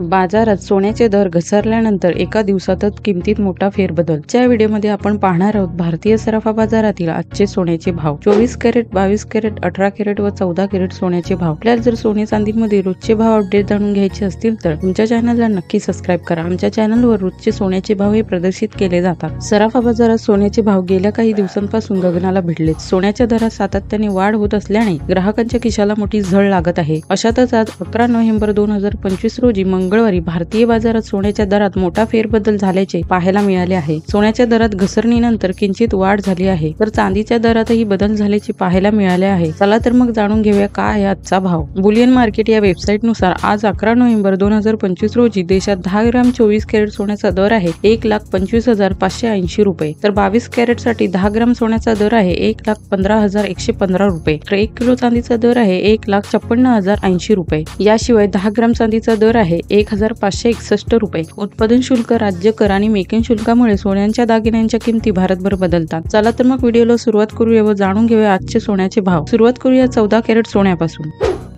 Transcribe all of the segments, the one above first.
बाजारात सोन्याचे दर घसरल्यानंतर एका दिवसातच किमतीत मोठा फेरबदल। च्या व्हिडिओमध्ये आपण पाहणार आहोत भारतीय सराफा बाजारातील आजचे सोन्याचे भाव। 24 कॅरेट, 22 कॅरेट, 18 कॅरेट व 14 कॅरेट सोन्याचे भाव। आपल्याला जर सोने चांदीमध्ये रोजचे भाव अपडेट जाणून घ्यायचे असतील तर आमच्या चॅनलला नक्की सबस्क्राइब करा। आमच्या चॅनलवर रोजचे सोन्याचे भाव हे प्रदर्शित केले जातात। सराफा बाजारात सोन्याचे भाव गेल्या काही दिवसांपासून गगनाला भिडले। सोन्याच्या दरात सातत्याने वाढ होत असल्याने ग्राहकांच्या खिशाला मोठी झळ लागत आहे। अशातच आज 11 नोव्हेंबर 2025 रोजी मंगळवारी भारतीय बाजारात सोन्याच्या दरात मोठा फेरबदल झाल्याचे पाहायला मिळाले आहे। सोन्याच्या दरात घसरणीनंतर किंचित वाढ झाली आहे, तर चांदीच्या दरातही बदल झाल्याचे पाहायला मिळाले आहे। चला तर मग जाणून घेऊया काय आहे आजचा भाव। बुलियन मार्केट या वेबसाईट नुसार आज 11 नोव्हेंबर 2025 रोजी देशात 10 ग्रॅम 24 कॅरेट सोन्याचा दर आहे 1,25,580 रुपये, तर 22 कॅरेट साठी 10 ग्रॅम सोन्याचा दर आहे 1,15,115 रुपये, तर 1 किलो चांदीचा दर आहे 1,56,080 रुपये। याशिवाय 10 ग्रॅम चांदीचा दर आहे 1,561 रुपये। उत्पादन शुल्क, राज्य कर आणि मेकिंग शुल्कामुळे सोन्याच्या दागिन्यांच्या किमती भारतभर बदलतात। चला तर मग व्हिडिओला सुरुवात करूया व जाणून घेऊया आजचे सोन्याचे भाव। सुरुवात करूया 14 कॅरेट सोन्यापासून।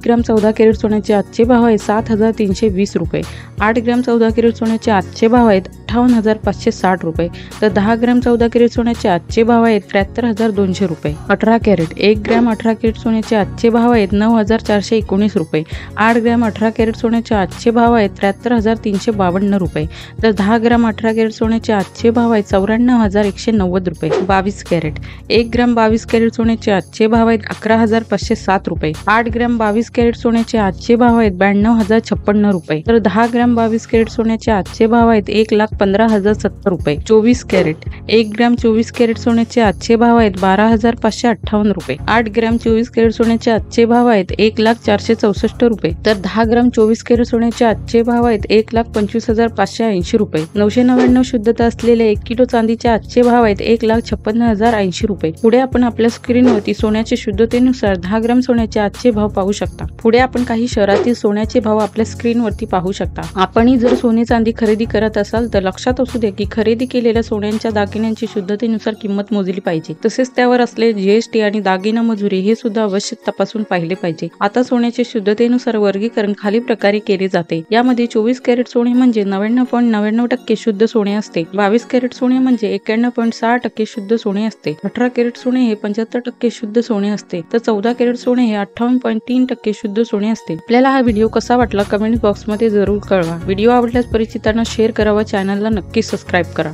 ग्रॅम 14 कॅरेट सोन्याचे आजचे भाव आहे 7,320 रुपये। 8 ग्रॅम 14 कॅरेट सोन्याचे आजचे भाव आहेत 58,560 रुपये, तर 10 ग्रॅम 14 कॅरेट सोन्याचे आजचे भाव आहेत 73,200 रुपये। 18 कॅरेट 1 ग्रॅम 18 कॅरेट सोन्याचे आजचे भाव आहेत 9,419 रुपये। 8 ग्रॅम 18 कॅरेट सोन्याचे आजचे भाव आहेत 73,352 रुपये, तर 10 ग्रॅम 18 कॅरेट सोन्याचे आजचे भाव आहेत 94,190 रुपये। 22 कॅरेट 1 ग्रॅम 22 कॅरेट सोन्याचे आजचे भाव आहेत 11,507 रुपये। 8 ग्रॅम 22 कॅरेट सोन्याचे आजचे भाव आहेत 92,056 रुपये, तर 10 ग्रॅम 22 कॅरेट सोन्याचे आजचे भाव आहेत 1,15,070 रुपये। 24 कॅरेट 1 ग्रॅम 24 कॅरेट सोन्याचे आजचे भाव आहेत 12,558 रुपये। 8 ग्रॅम 24 कॅरेट सोन्याचे आजचे भाव आहेत 1,0464 रुपये, तर 10 ग्रॅम 24 कॅरेट सोन्याचे आजचे भाव आहेत 1,25,580 रुपये। 999 शुद्धता असलेले 1 किलो चांदीचे आजचे भाव आहेत 1,56,080 रुपये। पुढे आपण आपल्या स्क्रीनवरती सोन्याच्या शुद्धतेनुसार 10 ग्रॅम सोन्याचे आजचे भाव पाहू शकता। पुढे आपण काही शहरातील सोन्याचे भाव आपल्या स्क्रीनवरती पाहू शकता। आपणही जर सोने चांदी खरेदी करत असाल तर लक्षात असू दे की खरेदी केलेल्या सोन्याच्या दागिन्यांची शुद्धतेनुसार किंमत मोजली पाहिजे। तसेच त्यावर असलेले जीएसटी आणि दागिना मजुरी हे सुद्धा अवश्य तपासून पाहिले पाहिजे। आता सोन्याच्या शुद्धतेनुसार वर्गीकरण खाली प्रकारे केले जाते। यामध्ये 24 कॅरेट सोने म्हणजे 99.99% शुद्ध सोने असते। 22 कॅरेट सोने म्हणजे 91.6% शुद्ध सोने असते। 18 कॅरेट सोने हे 75% शुद्ध सोने असते, तर 14 कॅरेट सोने हे 58.3% शुद्ध सोने असते। आपल्याला हा व्हिडिओ कसा वाटला कमेंट बॉक्स मध्ये जरूर कळवा। व्हिडिओ आवडल्यास परिचितांना शेअर करा व चॅनलला नक्की सबस्क्राइब करा।